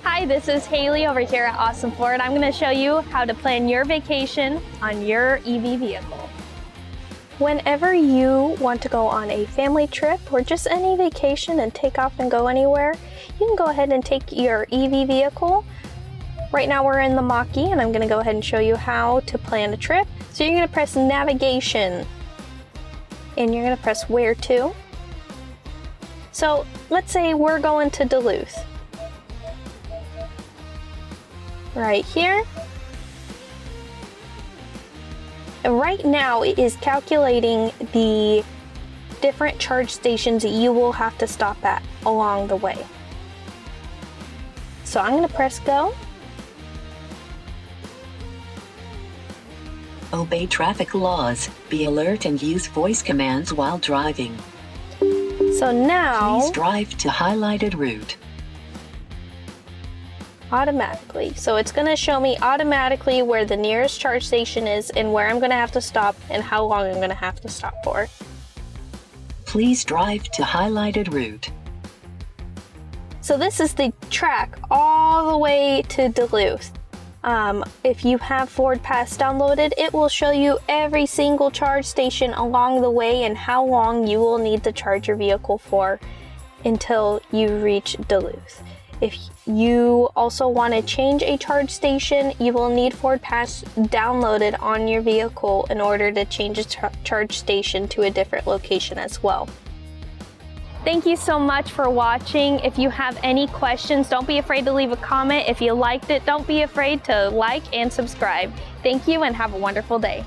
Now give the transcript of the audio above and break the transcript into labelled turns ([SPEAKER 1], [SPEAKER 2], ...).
[SPEAKER 1] Hi, this is Haileigh over here at Awesome Ford. I'm going to show you how to plan your vacation on your EV vehicle. Whenever you want to go on a family trip or just any vacation and take off and go anywhere, you can go ahead and take your EV vehicle. Right now we're in the Mach-E and I'm going to go ahead and show you how to plan a trip. So you're going to press navigation and you're going to press where to. So let's say we're going to Duluth. Right here. And right now it is calculating the different charge stations that you will have to stop at along the way. So I'm going to press go.
[SPEAKER 2] Obey traffic laws, be alert and use voice commands while driving.
[SPEAKER 1] So now,
[SPEAKER 2] Please drive to highlighted route.
[SPEAKER 1] Automatically. So it's going to show me automatically where the nearest charge station is and where I'm going to have to stop and how long I'm going to have to stop for.
[SPEAKER 2] Please drive to highlighted route.
[SPEAKER 1] So this is the track all the way to Duluth. If you have Ford Pass downloaded, it will show you every single charge station along the way and how long you will need to charge your vehicle for until you reach Duluth. If you also want to change a charge station, you will need Ford Pass downloaded on your vehicle in order to change a charge station to a different location as well. Thank you so much for watching. If you have any questions, don't be afraid to leave a comment. If you liked it, don't be afraid to like and subscribe. Thank you and have a wonderful day.